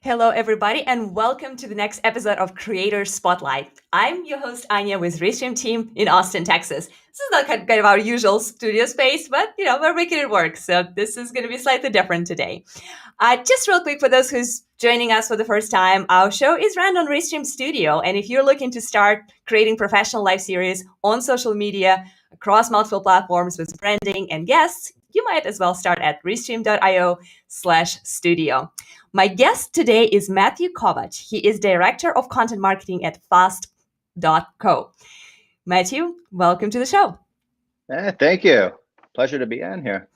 Hello, everybody, and welcome to the next episode of Creator Spotlight. I'm your host, Anya, with Restream team in Austin, Texas. This is not kind of our usual studio space, but, we're making it work. So this is going to be slightly different today. Just real quick, for those who's joining us for the first time, our show is run on Restream Studio. And if you're looking to start creating professional live series on social media across multiple platforms with branding and guests, you might as well start at restream.io/studio. My guest today is Matthew Kobach. He is Director of Content Marketing at Fast.co. Matthew, welcome to the show. Thank you. Pleasure to be on here.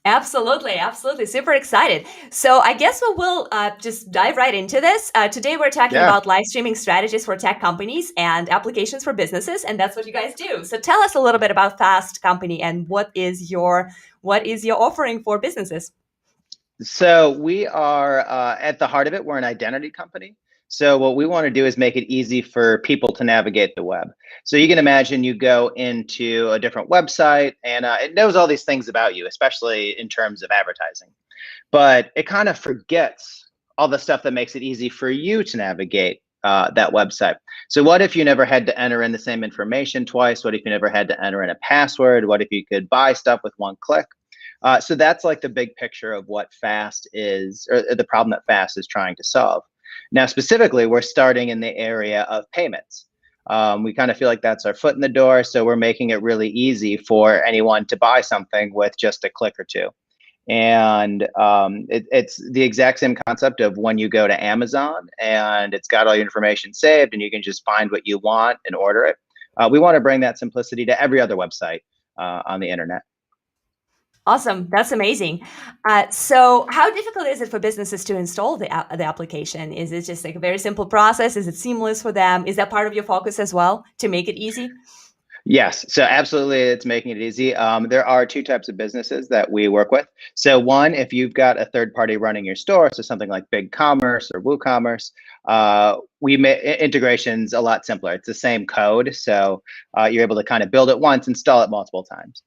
Absolutely. Super excited. So I guess we will just dive right into this. Today we're talking about live streaming strategies for tech companies and applications for businesses, and that's what you guys do. So tell us a little bit about Fast Company and what is your offering for businesses? So we are at the heart of it, we're an identity company. So what we want to do is make it easy for people to navigate the web. So you can imagine you go into a different website and it knows all these things about you, especially in terms of advertising. But it kind of forgets all the stuff that makes it easy for you to navigate that website. So what if you never had to enter in the same information twice? What if you never had to enter in a password? What if you could buy stuff with one click? So that's like the big picture of what Fast is, or the problem that Fast is trying to solve. Now, specifically, we're starting in the area of payments. We kind of feel like that's our foot in the door, so we're making it really easy for anyone to buy something with just a click or two. And it's the exact same concept of when you go to Amazon and it's got all your information saved and you can just find what you want and order it. We want to bring that simplicity to every other website on the internet. Awesome. That's amazing. So how difficult is it for businesses to install the application? Is it just like a very simple process? Is it seamless for them? Is that part of your focus as well, to make it easy? Yes, so absolutely, it's making it easy. There are two types of businesses that we work with. So one, if you've got a third party running your store, so something like BigCommerce or WooCommerce, we make integrations a lot simpler. It's the same code, so you're able to kind of build it once, install it multiple times.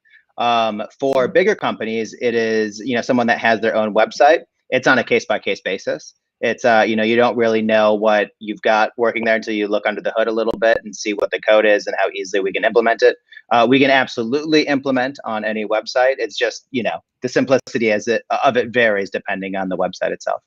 For bigger companies, it is someone that has their own website. It's on a case-by-case basis. It's you don't really know what you've got working there until you look under the hood a little bit and see what the code is and how easily we can implement it. We can absolutely implement on any website. It's just the simplicity of it varies depending on the website itself.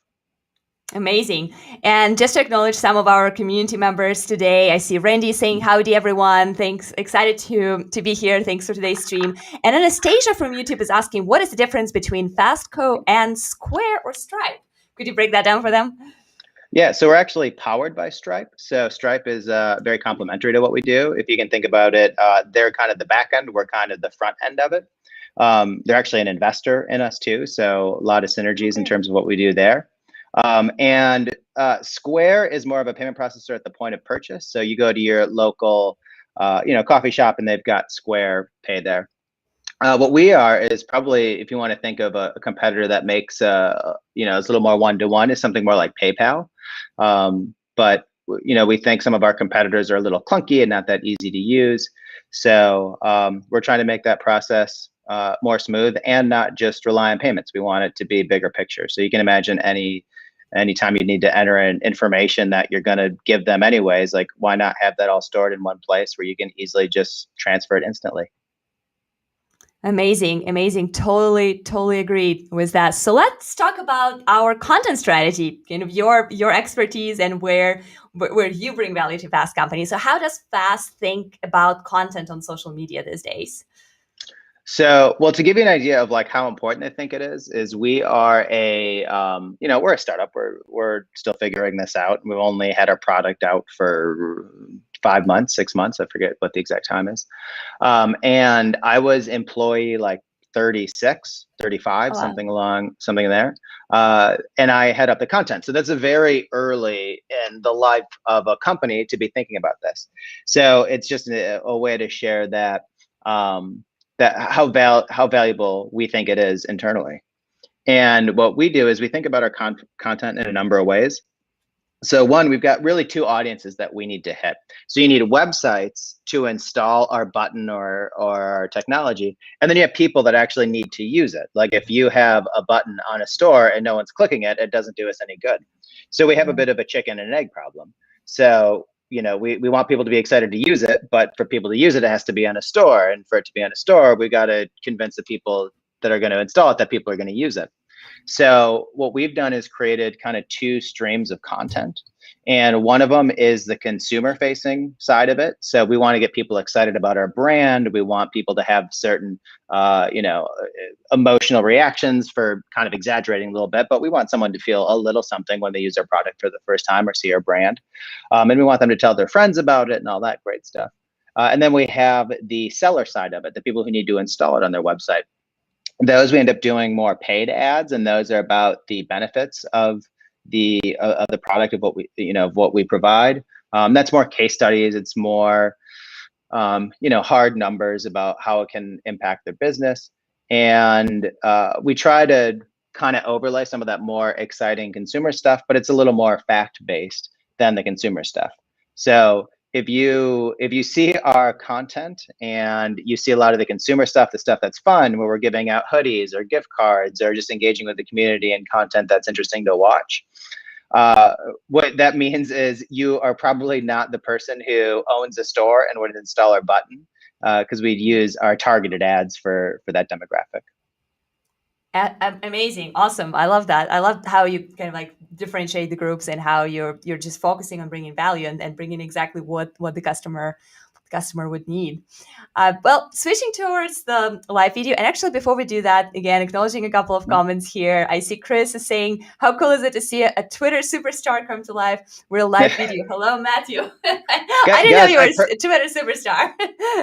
Amazing. And just to acknowledge some of our community members today, I see Randy saying, howdy, everyone. Thanks. Excited to be here. Thanks for today's stream. And Anastasia from YouTube is asking, what is the difference between Fastco and Square or Stripe? Could you break that down for them? Yeah, so we're actually powered by Stripe. So Stripe is very complementary to what we do. If you can think about it, they're kind of the back end. We're kind of the front end of it. They're actually an investor in us too. So a lot of synergies in terms of what we do there. And Square is more of a payment processor at the point of purchase. So you go to your local, coffee shop and they've got Square Pay there. What we are is probably, if you want to think of a competitor that makes, it's a little more one-to-one, is something more like PayPal. But we think some of our competitors are a little clunky and not that easy to use. So we're trying to make that process more smooth and not just rely on payments. We want it to be bigger picture. So you can imagine anytime you need to enter in information that you're going to give them anyways, like why not have that all stored in one place where you can easily just transfer it instantly. Amazing, amazing. Totally agreed with that. So let's talk about our content strategy, kind of your expertise and where you bring value to Fast Company. So how does Fast think about content on social media these days? So, well, to give you an idea of like how important I think it is we are we're a startup. We're still figuring this out. We've only had our product out for 5 months, 6 months. I forget what the exact time is. And I was employee like 36, 35, Oh, wow. something there. And I head up the content. So that's a very early in the life of a company to be thinking about this. So it's just a way to share that. How valuable we think it is internally. And what we do is we think about our content in a number of ways. So one, we've got really two audiences that we need to hit. So you need websites to install our button or our technology, and then you have people that actually need to use it. Like if you have a button on a store and no one's clicking it, it doesn't do us any good. So we have a bit of a chicken and egg problem. So we want people to be excited to use it, but for people to use it, it has to be on a store. And for it to be on a store, we got to convince the people that are going to install it that people are going to use it. So what we've done is created kind of two streams of content. And one of them is the consumer facing side of it. So we want to get people excited about our brand. We want people to have certain, emotional reactions for kind of exaggerating a little bit, but we want someone to feel a little something when they use our product for the first time or see our brand. And we want them to tell their friends about it and all that great stuff. And then we have the seller side of it, the people who need to install it on their website. Those we end up doing more paid ads, and those are about the benefits of the product, of what we provide. That's more case studies. It's more hard numbers about how it can impact their business. And we try to kind of overlay some of that more exciting consumer stuff, but it's a little more fact based than the consumer stuff. So if you see our content and you see a lot of the consumer stuff, the stuff that's fun, where we're giving out hoodies or gift cards or just engaging with the community and content that's interesting to watch, what that means is you are probably not the person who owns a store and would install our button, because we'd use our targeted ads for that demographic. Amazing, awesome. I love that. I love how you kind of like differentiate the groups and how you're just focusing on bringing value and bringing exactly what the customer would need. Well, switching towards the live video, and actually before we do that, again, acknowledging a couple of comments here. I see Chris is saying, how cool is it to see a Twitter superstar come to life with a live video? Hello, Matthew. I didn't know you were a Twitter superstar.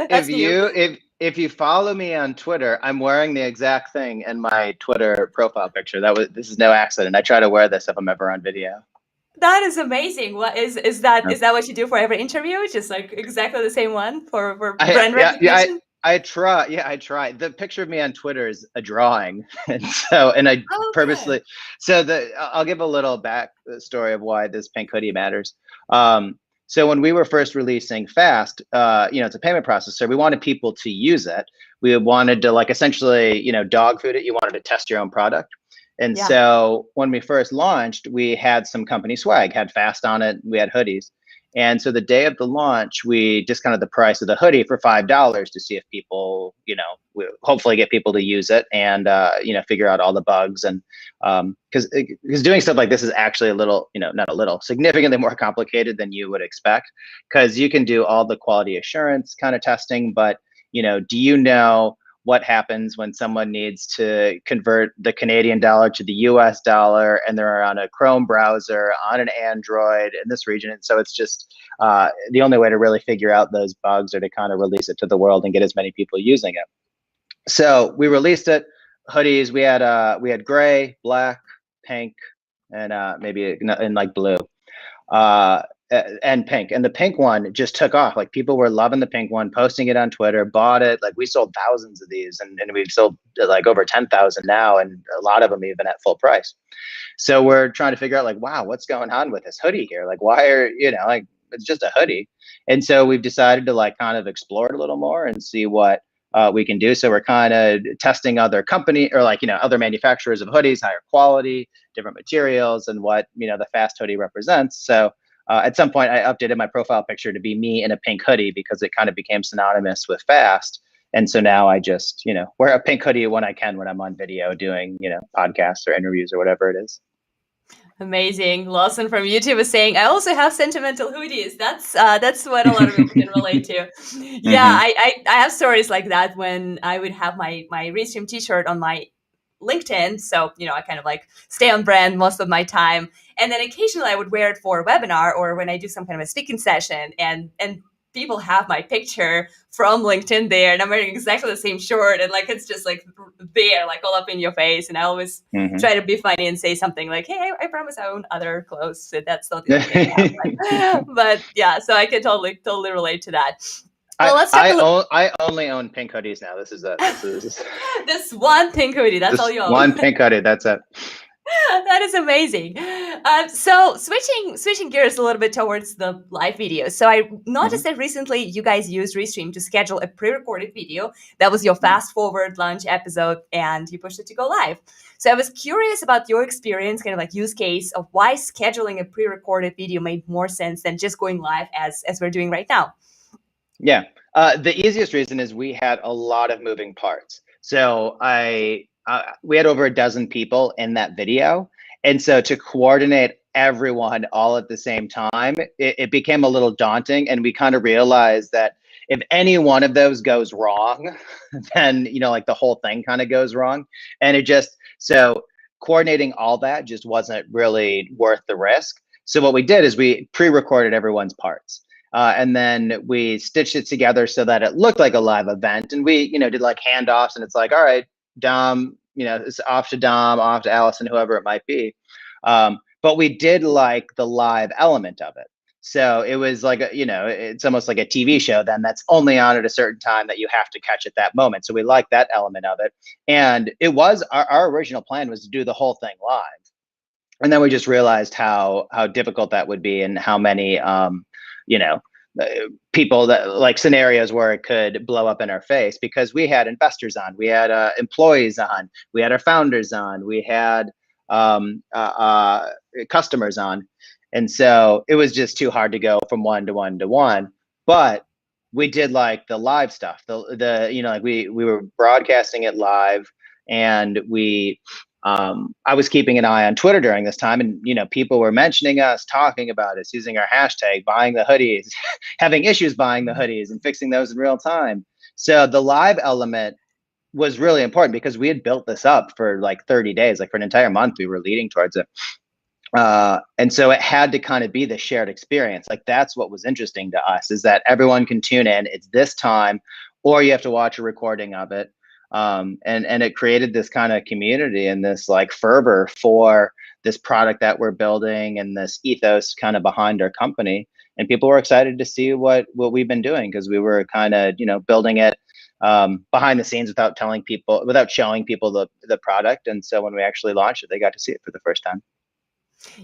That's new. If you follow me on Twitter, I'm wearing the exact thing in my Twitter profile picture. This is no accident. I try to wear this if I'm ever on video. That is amazing. What is that? Is that what you do for every interview? Just like exactly the same one for brand recognition? I try. Yeah, I try. The picture of me on Twitter is a drawing, and I purposely. So I'll give a little back story of why this pink hoodie matters. So when we were first releasing Fast, it's a payment processor. We wanted people to use it. We wanted to essentially, dog food it. You wanted to test your own product. And so when we first launched, we had some company swag, had Fast on it. We had hoodies. And so the day of the launch, we discounted the price of the hoodie for $5 to see if people, we hopefully get people to use it and, figure out all the bugs. And because doing stuff like this is actually a little, not a little, significantly more complicated than you would expect, because you can do all the quality assurance kind of testing. But, do you know what happens when someone needs to convert the Canadian dollar to the US dollar and they're on a Chrome browser, on an Android in this region? And so it's just the only way to really figure out those bugs are to kind of release it to the world and get as many people using it. So we released it. Hoodies, we had gray, black, pink, and maybe in like blue. and pink. And the pink one just took off. Like people were loving the pink one, posting it on Twitter, bought it. Like we sold thousands of these, and we've sold like over 10,000 now, and a lot of them even at full price. So we're trying to figure out like, wow, what's going on with this hoodie here? Like, why are, like, it's just a hoodie. And so we've decided to like kind of explore it a little more and see what we can do. So we're kind of testing other company or like, other manufacturers of hoodies, higher quality, different materials, and what, the fast hoodie represents. So at some point I updated my profile picture to be me in a pink hoodie because it kind of became synonymous with fast. And so now I just, wear a pink hoodie when I can, when I'm on video doing, podcasts or interviews or whatever it is. Amazing. Lawson from YouTube is saying, I also have sentimental hoodies. That's what a lot of people can relate to. Yeah, Mm-hmm. I have stories like that when I would have my Restream t-shirt on my LinkedIn. So, I kind of like stay on brand most of my time. And then occasionally I would wear it for a webinar or when I do some kind of a speaking session, and people have my picture from LinkedIn there, and I'm wearing exactly the same shirt, and like it's just like there, like all up in your face. And I always try to be funny and say something like, "Hey, I promise I own other clothes. So that's not the only thing I have." But yeah, so I can totally relate to that. Well, let's talk a little. I only own pink hoodies now. This is This one pink hoodie. That's all just you own. one pink hoodie. That's it. That is amazing. So switching gears a little bit towards the live videos. So I noticed that recently you guys used Restream to schedule a pre-recorded video. That was your fast forward lunch episode, and you pushed it to go live. So I was curious about your experience, kind of like use case of why scheduling a pre-recorded video made more sense than just going live as we're doing right now. Yeah. The easiest reason is we had a lot of moving parts. So we had over a dozen people in that video. And so to coordinate everyone all at the same time, it became a little daunting. And we kind of realized that if any one of those goes wrong, then, like the whole thing kind of goes wrong. And so coordinating all that just wasn't really worth the risk. So what we did is we pre-recorded everyone's parts. And then we stitched it together so that it looked like a live event. And we, did like handoffs, and it's like, all right, Dom, it's off to Dom, off to Allison, whoever it might be. But we did like the live element of it. So it was like, it's almost like a TV show then that's only on at a certain time that you have to catch at that moment. So we like that element of it. And it was our original plan was to do the whole thing live. And then we just realized how difficult that would be, and how many, people that like scenarios where it could blow up in our face, because we had investors on, we had employees on, we had our founders on, we had customers on. And so it was just too hard to go from one to one to one. But we did like the live stuff, like we were broadcasting it live, and I was keeping an eye on Twitter during this time, and people were mentioning us, talking about us, using our hashtag, buying the hoodies, having issues buying the hoodies and fixing those in real time. So the live element was really important because we had built this up for like 30 days, like for an entire month, we were leading towards it. And so it had to kind of be the shared experience. Like that's what was interesting to us, is that everyone can tune in. It's this time, or you have to watch a recording of it. And it created this kind of community and this like fervor for this product that we're building, and this ethos kind of behind our company. And people were excited to see what we've been doing, because we were kind of, building it behind the scenes without showing people the product. And so when we actually launched it, they got to see it for the first time.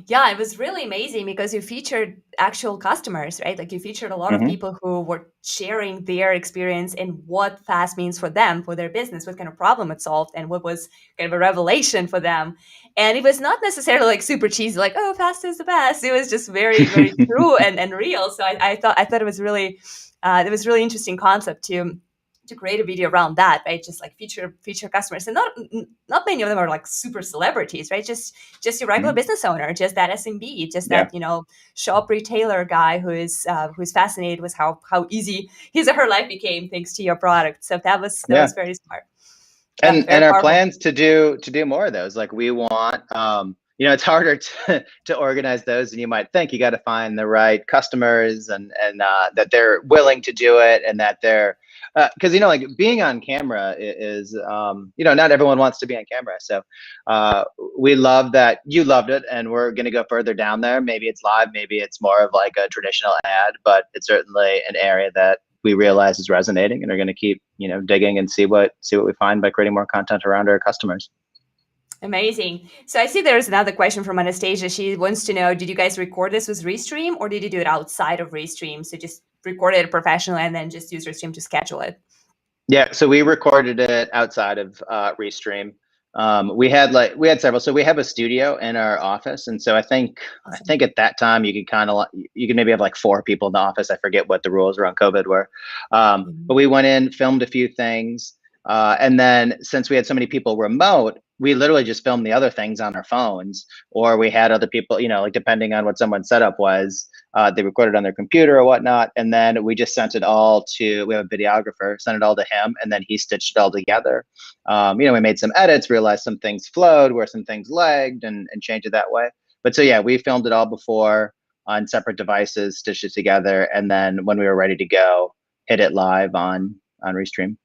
Yeah, it was really amazing because you featured actual customers, right? Like you featured a lot of people who were sharing their experience and what fast means for them, for their business, what kind of problem it solved, and what was kind of a revelation for them. And it was not necessarily like super cheesy, like, oh, fast is the best. It was just very, very true and real. So I thought it was really interesting concept to create a video around that, right? Just like feature customers, and not many of them are like super celebrities, right? Just your regular business owner, just that SMB, just that shop retailer guy who's fascinated with how easy his or her life became thanks to your product. So that was very smart. And Very our powerful. plans to do more of those. Like we want, it's harder to organize those than you might think. You got to find the right customers, and that they're willing to do it, and that they're because like being on camera is not everyone wants to be on camera. So we love that you loved it, and we're going to go further down there. Maybe it's live, maybe it's more of like a traditional ad, but it's certainly an area that we realize is resonating, and are going to keep digging and see what we find by creating more content around our customers. Amazing. So I see there's another question from Anastasia. She wants to know, did you guys record this with Restream, or did you do it outside of Restream? So just record it professionally and then just use Restream to schedule it. Yeah, so we recorded it outside of Restream. We had several. So we have a studio in our office, and so I think at that time you could maybe have like 4 people in the office. I forget what the rules around COVID were, but we went in, filmed a few things, and then since we had so many people remote, we literally just filmed the other things on our phones, or we had other people, like depending on what someone's setup was, they recorded on their computer or whatnot, and then we just sent it all to. We have a videographer, sent it all to him, and then he stitched it all together. We made some edits, realized some things flowed, where some things lagged, and changed it that way. But so yeah, we filmed it all before on separate devices, stitched it together, and then when we were ready to go, hit it live on Restream.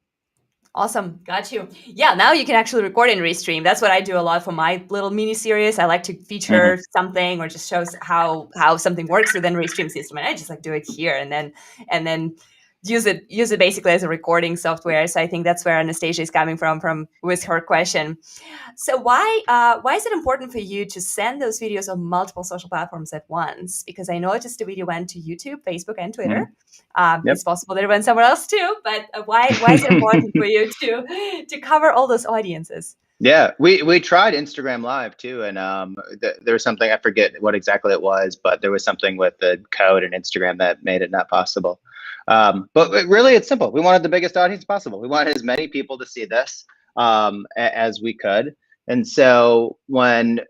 Awesome. Got you. Yeah, now you can actually record in Restream. That's what I do a lot for my little mini series. I like to feature something or just shows how something works within Restream system. And I just like do it here and then use it basically as a recording software. So I think that's where Anastasia is coming from with her question. So why is it important for you to send those videos on multiple social platforms at once? Because I noticed the video went to YouTube, Facebook, and Twitter. Yep. It's possible that it went somewhere else too, but why is it important for you to cover all those audiences? Yeah, we tried Instagram Live too, and there was something, I forget what exactly it was, but there was something with the code in Instagram that made it not possible. But really, it's simple. We wanted the biggest audience possible. We wanted as many people to see this as we could, and so when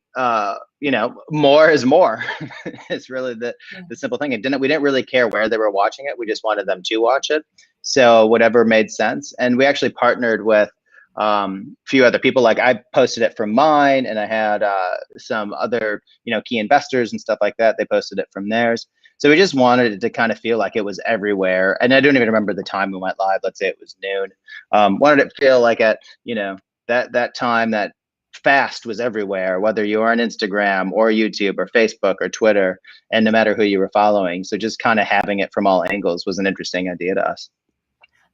more is more, it's really the simple thing. We didn't really care where they were watching it. We just wanted them to watch it. So whatever made sense, and we actually partnered with few other people. Like I posted it from mine, and I had some other key investors and stuff like that. They posted it from theirs. So we just wanted it to kind of feel like it was everywhere. And I don't even remember the time we went live. Let's say it was noon. Wanted it to feel like at that time that fast was everywhere, whether you were on Instagram or YouTube or Facebook or Twitter, and no matter who you were following. So just kind of having it from all angles was an interesting idea to us.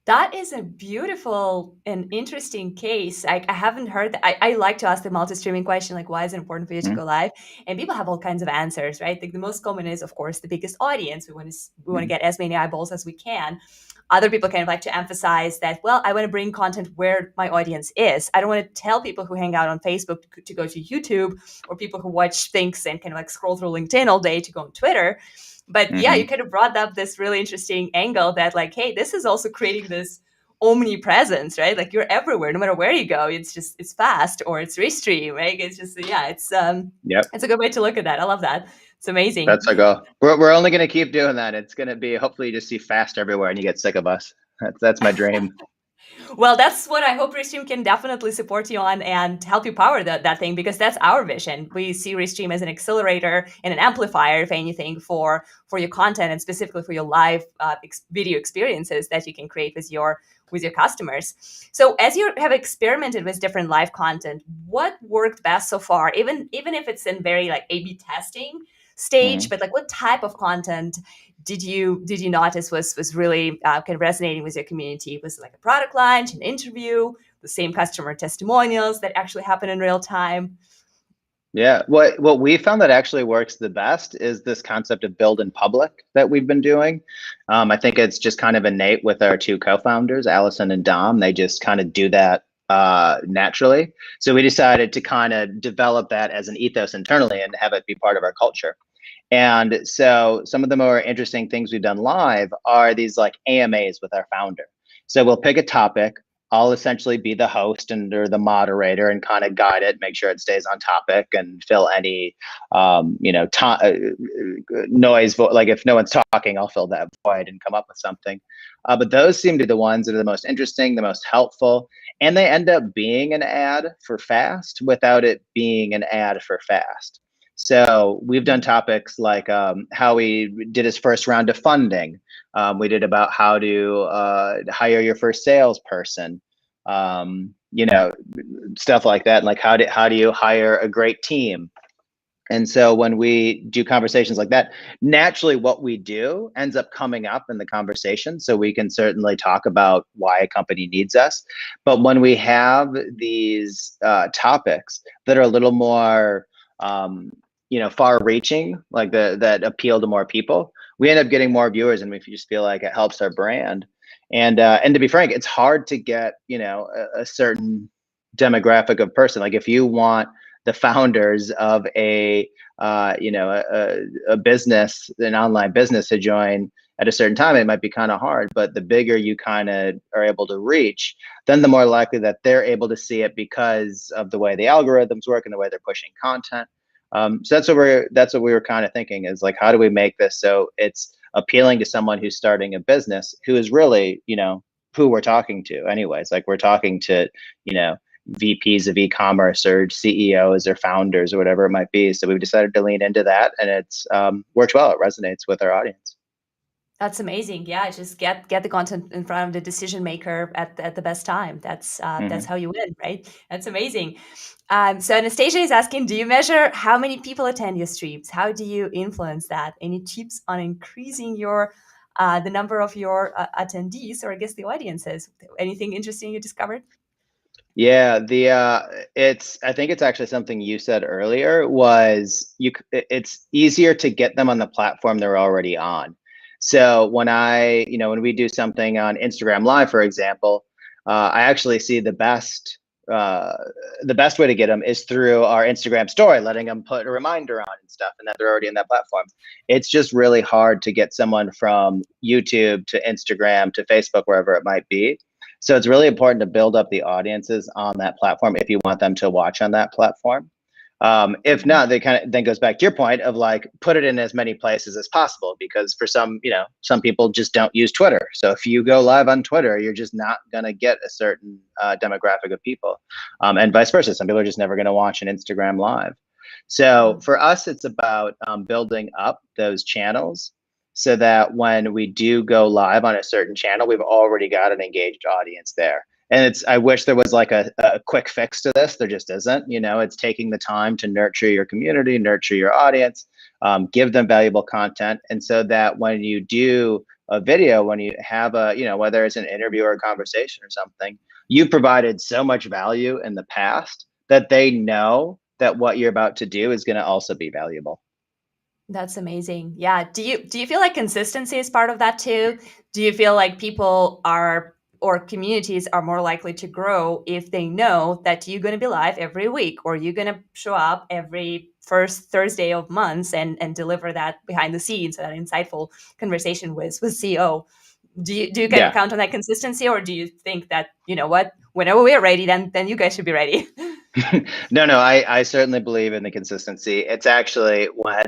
That is a beautiful and interesting case. I haven't heard that. I like to ask the multi-streaming question, like, why is it important for you to go live? And people have all kinds of answers, right? Like the most common is, of course, the biggest audience. We want to get as many eyeballs as we can. Other people kind of like to emphasize that, well, I want to bring content where my audience is. I don't want to tell people who hang out on Facebook to go to YouTube, or people who watch things and kind of like scroll through LinkedIn all day to go on Twitter. But yeah, you kind of brought up this really interesting angle that like, hey, this is also creating this omnipresence, right? Like you're everywhere, no matter where you go. It's fast, or it's Restream, right? It's just, it's a good way to look at that. I love that. It's amazing. That's our goal. We're only going to keep doing that. It's going to be, hopefully you just see fast everywhere and you get sick of us. That's my dream. Well, that's what I hope Restream can definitely support you on and help you power that thing, because that's our vision. We see Restream as an accelerator and an amplifier, if anything, for your content, and specifically for your live video experiences that you can create with your customers. So as you have experimented with different live content, what worked best so far, even if it's in very like A/B testing stage, but like what type of content did you notice was really kind of resonating with your community? Was it like a product launch, an interview, the same customer testimonials that actually happen in real time? Yeah, what we found that actually works the best is this concept of build in public that we've been doing. I think it's just kind of innate with our 2 co-founders, Allison and Dom. They just kind of do that naturally. So we decided to kind of develop that as an ethos internally and have it be part of our culture. And so some of the more interesting things we've done live are these like AMAs with our founder. So we'll pick a topic. I'll essentially be the host or the moderator and kind of guide it, make sure it stays on topic, and fill any, noise. Like if no one's talking, I'll fill that void and come up with something. But those seem to be the ones that are the most interesting, the most helpful, and they end up being an ad for fast without it being an ad for fast. So we've done topics like how he did his first round of funding. We did about how to hire your first salesperson. You know, stuff like that. Like how do you hire a great team? And so when we do conversations like that, naturally what we do ends up coming up in the conversation. So we can certainly talk about why a company needs us. But when we have these topics that are a little more, far reaching, like that appeal to more people, we end up getting more viewers, and we just feel like it helps our brand. And to be frank, it's hard to get, a certain demographic of person. Like if you want the founders of a business, an online business, to join at a certain time, it might be kind of hard. But the bigger you kind of are able to reach, then the more likely that they're able to see it because of the way the algorithms work and the way they're pushing content. So that's what we were kind of thinking, is like, how do we make this so it's appealing to someone who's starting a business, who is really, who we're talking to anyways. Like we're talking to, VPs of e-commerce or CEOs or founders or whatever it might be. So we've decided to lean into that, and it's worked well. It resonates with our audience. That's amazing. Yeah, just get the content in front of the decision maker at the best time. That's Mm-hmm. how you win, right? That's amazing. So Anastasia is asking, do you measure how many people attend your streams? How do you influence that? Any tips on increasing your the number of your attendees, or I guess the audiences? Anything interesting you discovered? Yeah, it's I think it's actually something you said earlier, was it's easier to get them on the platform they're already on. So when we do something on Instagram Live, for example, I actually see uh, the best way to get them is through our Instagram story, letting them put a reminder on and stuff, and that they're already in that platform. It's just really hard to get someone from YouTube to Instagram to Facebook, wherever it might be. So it's really important to build up the audiences on that platform if you want them to watch on that platform. If Mhm. not, they kind of then goes back to your point of like, put it in as many places as possible, because for some people just don't use Twitter. So if you go live on Twitter, you're just not going to get a certain demographic of people, and vice versa. Some people are just never going to watch an Instagram live. So Mhm. for us, it's about building up those channels so that when we do go live on a certain channel, we've already got an engaged audience there. And I wish there was like a quick fix to this. There just isn't. It's taking the time to nurture your community, nurture your audience, give them valuable content. And so that when you do a video, when you have whether it's an interview or a conversation or something, you provided so much value in the past that they know that what you're about to do is going to also be valuable. That's amazing. Yeah. Do you feel like consistency is part of that too? Do you feel like people are or communities are more likely to grow if they know that you're going to be live every week, or you're going to show up every first Thursday of months and deliver that behind the scenes, that insightful conversation with CEO? Do you kind of Yeah. count on that consistency, or do you think that, you know what, whenever we're ready, then you guys should be ready? No, I certainly believe in the consistency. It's actually when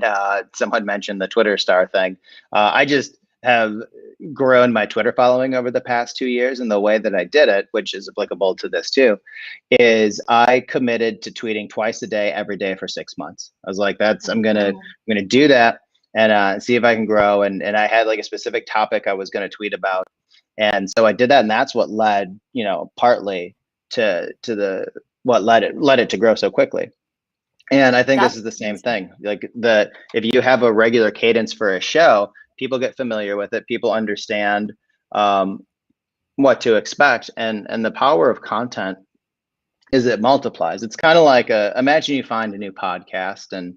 someone mentioned the Twitter star thing. I just have grown my Twitter following over the past 2 years, and the way that I did it, which is applicable to this too, is I committed to tweeting twice a day, every day for 6 months. I was like, I'm gonna do that and see if I can grow. And I had like a specific topic I was gonna tweet about, and so I did that, and that's what led, partly to the what led it to grow so quickly. And I think this That's is the same amazing. thing. Like if you have a regular cadence for a show, people get familiar with it. People understand um, what to expect, and the power of content is it multiplies. It's kind of like imagine you find a new podcast, and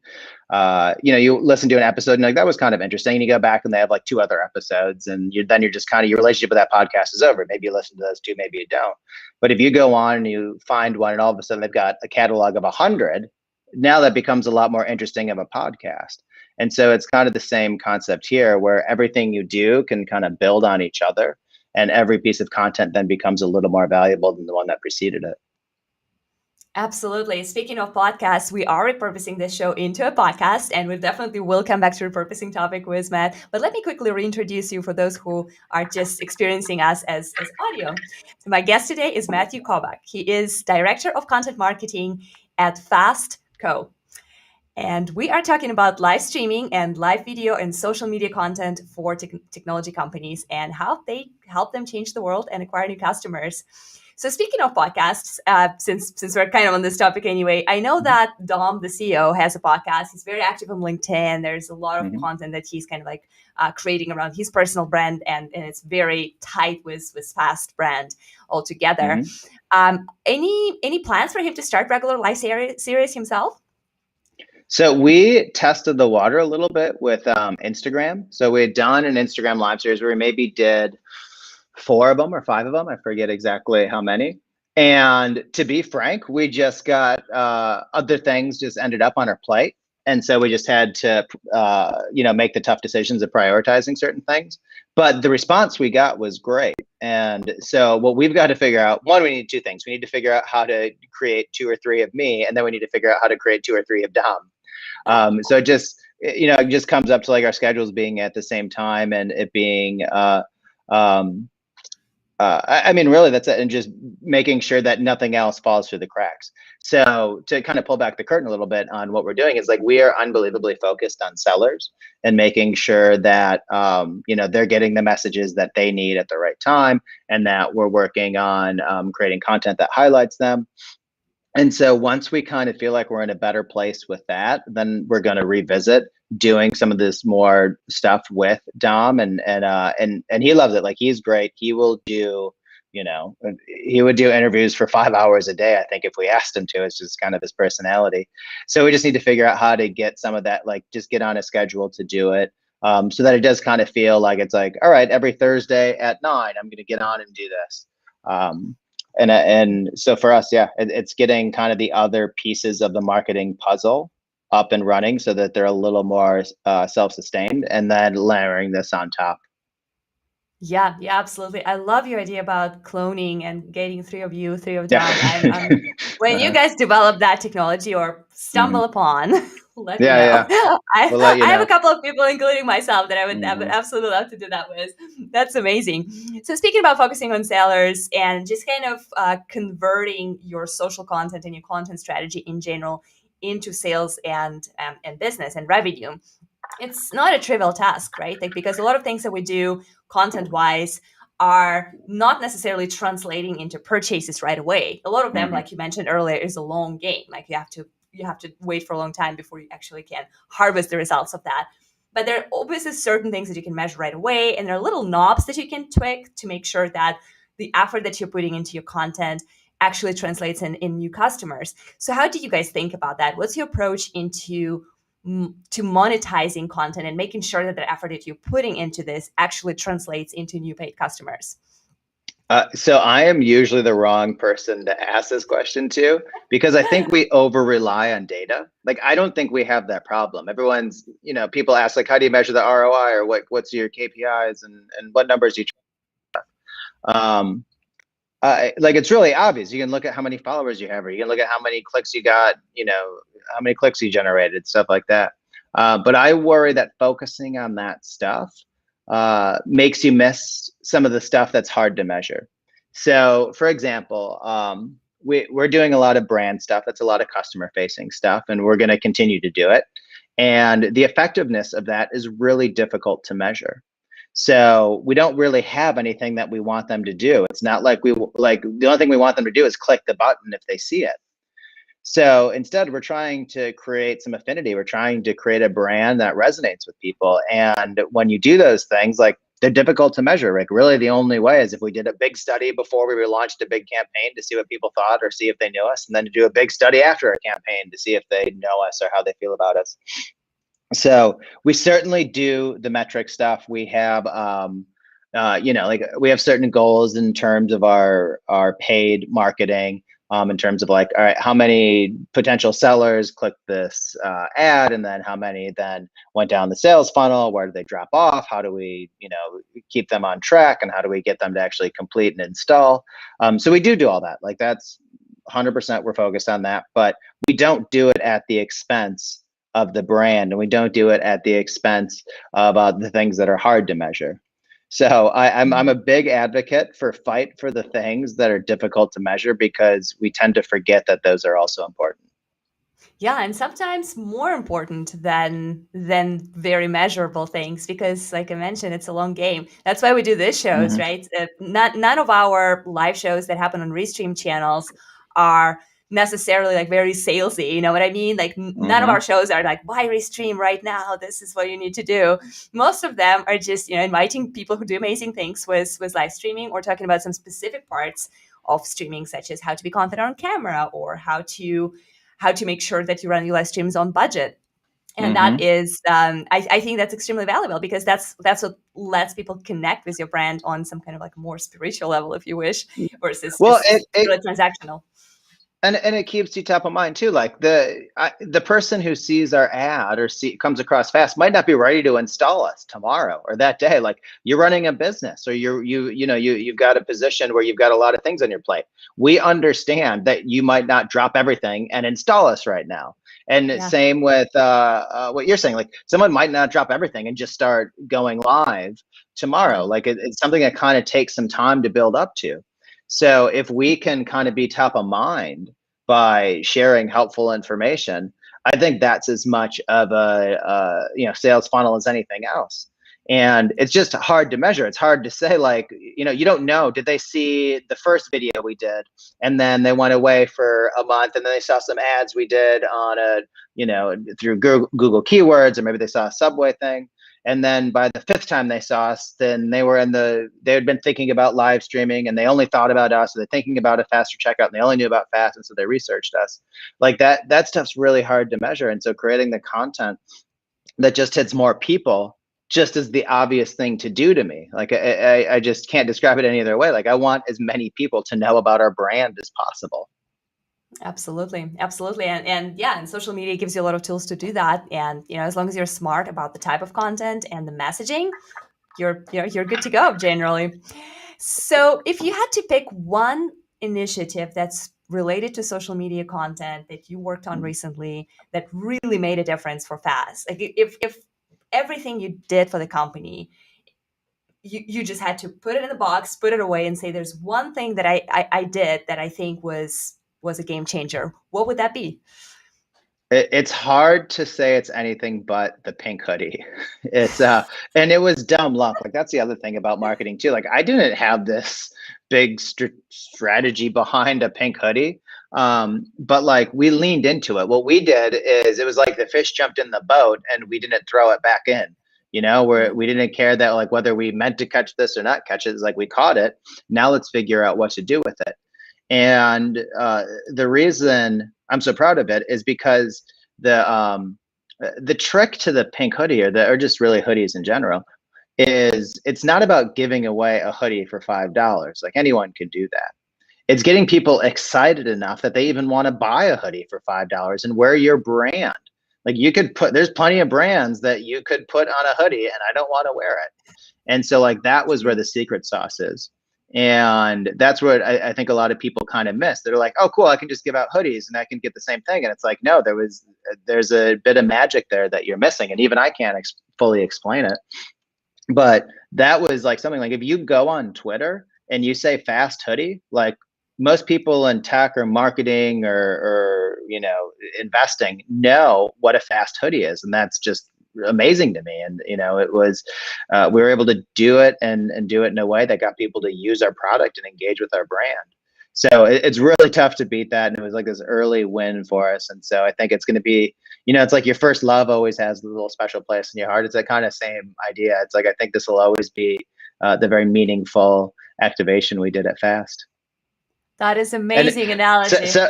you listen to an episode and like, that was kind of interesting, and you go back and they have like two other episodes, and you're just kind of, your relationship with that podcast is over. Maybe you listen to those two, maybe you don't. But if you go on and you find one and all of a sudden they've got a catalog of 100, now that becomes a lot more interesting of a podcast. And so it's kind of the same concept here, where everything you do can kind of build on each other, and every piece of content then becomes a little more valuable than the one that preceded it. Absolutely. Speaking of podcasts, we are repurposing this show into a podcast, and we definitely will come back to repurposing topic with Matt. But let me quickly reintroduce you for those who are just experiencing us as audio. So my guest today is Matthew Kobach. He is Director of Content Marketing at Fast Co. And we are talking about live streaming and live video and social media content for technology companies and how they help them change the world and acquire new customers. So speaking of podcasts, since we're kind of on this topic anyway, I know that Dom, the CEO, has a podcast. He's very active on LinkedIn. There's a lot of Mhm. content that he's kind of like creating around his personal brand, and it's very tight with Fast brand altogether. Mhm. Any plans for him to start regular live series himself? So we tested the water a little bit with Instagram. So we had done an Instagram live series where we maybe did four of them or five of them. I forget exactly how many. And to be frank, we just got other things just ended up on our plate. And so we just had to, make the tough decisions of prioritizing certain things. But the response we got was great. And so what we've got to figure out, one, we need two things. We need to figure out how to create two or three of me, and then we need to figure out how to create two or three of Dom. So it just comes up to like our schedules being at the same time and it being, um, I mean, really, that's it, and just making sure that nothing else falls through the cracks. So to kind of pull back the curtain a little bit on what we're doing is like we are unbelievably focused on sellers and making sure that they're getting the messages that they need at the right time, and that we're working on creating content that highlights them. And so once we kind of feel like we're in a better place with that, then we're going to revisit doing some of this more stuff with Dom, and he loves it. Like he's great. He would do interviews for 5 hours a day, I think, if we asked him to. It's just kind of his personality. So we just need to figure out how to get some of that, like just get on a schedule to do it. So that it does kind of feel like it's like, all right, every Thursday at 9, I'm going to get on and do this. And so for us, yeah, it's getting kind of the other pieces of the marketing puzzle up and running so that they're a little more self-sustained, and then layering this on top. Yeah, yeah, absolutely. I love your idea about cloning and getting three of you, three of Yeah. Dom. I'm when you Uh-huh. guys develop that technology or stumble Hmm. upon, let me Yeah, know. yeah. We'll let you I have a know. couple of people, including myself, that I would Hmm. absolutely love to do that with. That's amazing. So speaking about focusing on sellers and just kind of converting your social content and your content strategy in general into sales and business and revenue, it's not a trivial task, right? Like, because a lot of things that we do content wise are not necessarily translating into purchases right away. A lot of them, Hmm. like you mentioned earlier, is a long game. Like you have to wait for a long time before you actually can harvest the results of that. But there are obviously certain things that you can measure right away, and there are little knobs that you can tweak to make sure that the effort that you're putting into your content actually translates in new customers. So how do you guys think about that? What's your approach to monetizing content and making sure that the effort that you're putting into this actually translates into new paid customers? So I am usually the wrong person to ask this question to, because I think we over rely on data. Like I don't think we have that problem. People ask like, how do you measure the ROI, or what's your KPIs, and what numbers you. Um, like it's really obvious. You can look at how many followers you have, or you can look at how many clicks you got, how many clicks you generated, stuff like that. But I worry that focusing on that stuff makes you miss some of the stuff that's hard to measure. So, for example, we're doing a lot of brand stuff. That's a lot of customer facing stuff, and we're going to continue to do it. And the effectiveness of that is really difficult to measure. So we don't really have anything that we want them to do. It's not like the only thing we want them to do is click the button if they see it. So instead, we're trying to create some affinity. We're trying to create a brand that resonates with people. And when you do those things, like they're difficult to measure. Like really, the only way is if we did a big study before we launched a big campaign to see what people thought or see if they knew us, and then to do a big study after a campaign to see if they know us or how they feel about us. So we certainly do the metric stuff. We have, like we have certain goals in terms of our paid marketing. In terms of like, all right, how many potential sellers clicked this ad, and then how many then went down the sales funnel? Where do they drop off? How do we, keep them on track, and how do we get them to actually complete and install? So we do all that. Like that's 100% we're focused on that, but we don't do it at the expense of the brand, and we don't do it at the expense of the things that are hard to measure. So I'm a big advocate for fight for the things that are difficult to measure, because we tend to forget that those are also important. Yeah, and sometimes more important than very measurable things, because, like I mentioned, it's a long game. That's why we do these shows, Mhm. right? Not none of our live shows that happen on Restream channels are necessarily like very salesy. You know what I mean? Like none of our Mhm. shows are like, buy Restream right now. This is what you need to do. Most of them are just, inviting people who do amazing things with live streaming, or talking about some specific parts of streaming, such as how to be confident on camera, or how to make sure that you run your live streams on budget. And that Mhm. is, I think that's extremely valuable, because that's what lets people connect with your brand on some kind of like more spiritual level, if you wish, versus Well, just purely transactional. and it keeps you top of mind too. Like the person who sees our ad or comes across fast might not be ready to install us tomorrow or that day. Like you're running a business, or you've got a position where you've got a lot of things on your plate. We understand that you might not drop everything and install us right now. And Yeah, same with what you're saying. Like someone might not drop everything and just start going live tomorrow. yeah. Like it's something that kind of takes some time to build up to. So if we can kind of be top of mind by sharing helpful information, I think that's as much of a sales funnel as anything else. And it's just hard to measure. It's hard to say, like, you don't know. Did they see the first video we did, and then they went away for a month, and then they saw some ads we did on through Google keywords, or maybe they saw a Subway thing. And then by the fifth time they saw us, then they had been thinking about live streaming, and they only thought about us. So they're thinking about a faster checkout, and they only knew about fast. And so they researched us. Like that stuff's really hard to measure. And so creating the content that just hits more people just is the obvious thing to do to me. Like I just can't describe it any other way. Like I want as many people to know about our brand as possible. Absolutely, absolutely, and yeah, and social media gives you a lot of tools to do that. And as long as you're smart about the type of content and the messaging, you're good to go generally. So, if you had to pick one initiative that's related to social media content that you worked on recently that really made a difference for Fast, like if everything you did for the company, you just had to put it in the box, put it away, and say, "There's one thing that I did that I think was a game changer." What would that be? It's hard to say it's anything but the pink hoodie. It's and it was dumb luck. Like that's the other thing about marketing too. Like I didn't have this big strategy behind a pink hoodie. But like we leaned into it. What we did is it was like the fish jumped in the boat and we didn't throw it back in. Where Mhm. we didn't care that like whether we meant to catch this or not catch it. It's like we caught it. Now let's figure out what to do with it. And the reason I'm so proud of it is because the trick to the pink hoodie, or just really hoodies in general, is it's not about giving away a hoodie for $5. Like anyone could do that. It's getting people excited enough that they even want to buy a hoodie for $5 and wear your brand. Like there's plenty of brands that you could put on a hoodie and I don't want to wear it. And so like that was where the secret sauce is. And that's what I think a lot of people kind of miss. They're like, oh, cool, I can just give out hoodies and I can get the same thing. And it's like, no, there's a bit of magic there that you're missing. And even I can't fully explain it. But that was like something like if you go on Twitter and you say fast hoodie, like most people in tech or marketing or investing know what a fast hoodie is, and that's just amazing to me. And it was we were able to do it and do it in a way that got people to use our product and engage with our brand. So it's really tough to beat that, and it was like this early win for us. And so I think it's going to be, it's like your first love always has a little special place in your heart. It's that kind of same idea. It's like I think this will always be the very meaningful activation we did at Fast. That is And amazing so, analogy. so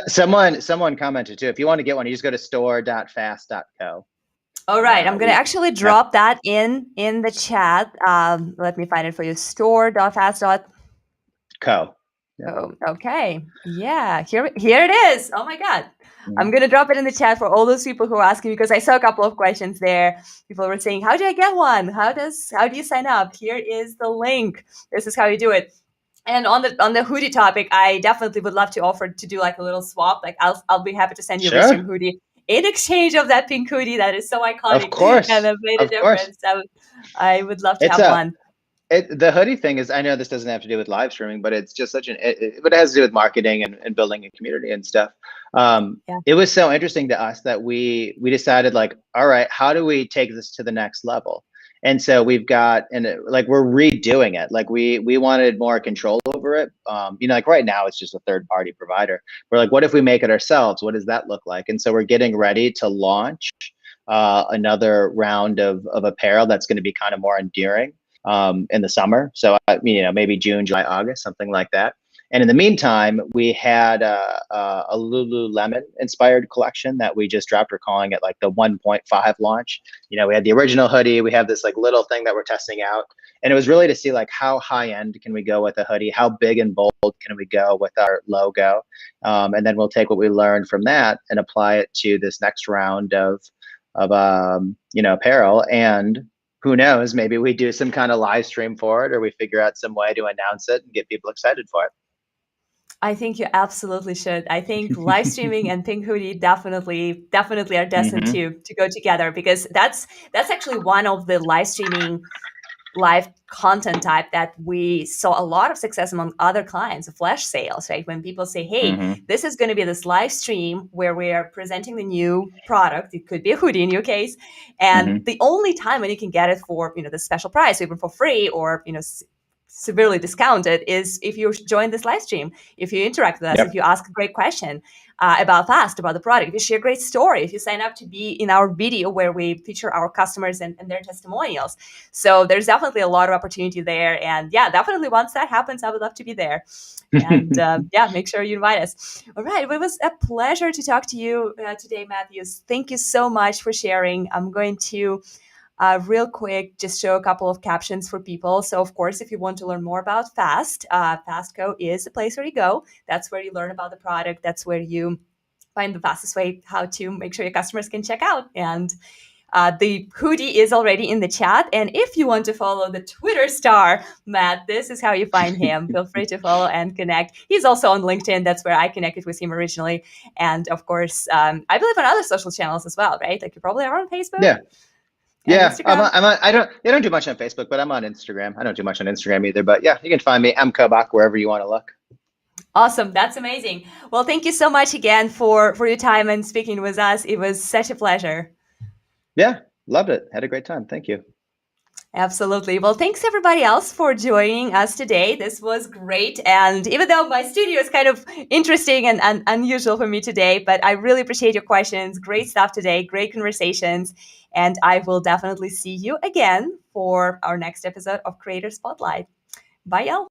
someone commented too. If you want to get one, you just go to store.fast.co. All right, I'm gonna We actually have drop that in the chat. Let me find it for you. Store.fast. co. Yeah. Oh, okay. Yeah, here it is. Oh my God. I'm Mhm. gonna drop it in the chat for all those people who are asking, because I saw a couple of questions there. People were saying, "How do I get one? How do you sign up?" Here is the link. This is how you do it. And on the hoodie topic, I definitely would love to offer to do like a little swap. Like I'll be happy to send you a Restream Sure. hoodie in exchange of that pink hoodie that is so Of iconic and course. have made a Of course. difference. I would love to It's have a one. the hoodie thing is, I know this doesn't have to do with live streaming, but it's just but it has to do with marketing and building a community and stuff. Yeah. It was so interesting to us that we decided like, all right, how do we take this to the next level? And so we've got like we're redoing it. Like we wanted more control over it. Like right now it's just a third party provider. We're like, what if we make it ourselves? What does that look like? And so we're getting ready to launch another round of apparel that's going to be kind of more endearing in the summer. So maybe June, July, August, something like that. And in the meantime, we had a Lululemon inspired collection that we just dropped. We're calling it like the 1.5 launch. We had the original hoodie. We have this like little thing that we're testing out. And it was really to see like how high end can we go with a hoodie? How big and bold can we go with our logo? And then we'll take what we learned from that and apply it to this next round of apparel. And who knows, maybe we do some kind of live stream for it, or we figure out some way to announce it and get people excited for it. I think you absolutely should. I think live streaming and Pink Hoodie definitely are destined Mm-hmm. to go together, because that's actually one of the live content type that we saw a lot of success among other clients, flash sales, right? When people say, hey, Mm-hmm. this is going to be this live stream where we are presenting the new product. It could be a hoodie in your case. And Mm-hmm. the only time when you can get it for, the special price, even for free, or, severely discounted, is if you join this live stream, if you interact with us, if Yep. you ask a great question about the product, if you share a great story, if you sign up to be in our video where we feature our customers and their testimonials. So there's definitely a lot of opportunity there. And yeah, definitely once that happens, I would love to be there. And yeah, make sure you invite us. All right. Well, it was a pleasure to talk to you today, Matthews. Thank you so much for sharing. I'm going to real quick just show a couple of captions for people. So, of course, if you want to learn more about Fastco is the place where you go. That's where you learn about the product. That's where you find the fastest way how to make sure your customers can check out. And the hoodie is already in the chat. And if you want to follow the Twitter star, Matt, this is how you find him. Feel free to follow and connect. He's also on LinkedIn. That's where I connected with him originally. And of course, I believe on other social channels as well, right? Like you probably are on Facebook Yeah. and Yeah. Instagram. I don't do much on Facebook, but I'm on Instagram. I don't do much on Instagram either, but yeah, you can find me. I'm Kobach wherever you want to look. Awesome. That's amazing. Well, thank you so much again for your time and speaking with us. It was such a pleasure. Yeah. Loved it. Had a great time. Thank you. Absolutely. Well, thanks everybody else for joining us today. This was great. And even though my studio is kind of interesting and unusual for me today, but I really appreciate your questions. Great stuff today. Great conversations. And I will definitely see you again for our next episode of Creator Spotlight. Bye, y'all.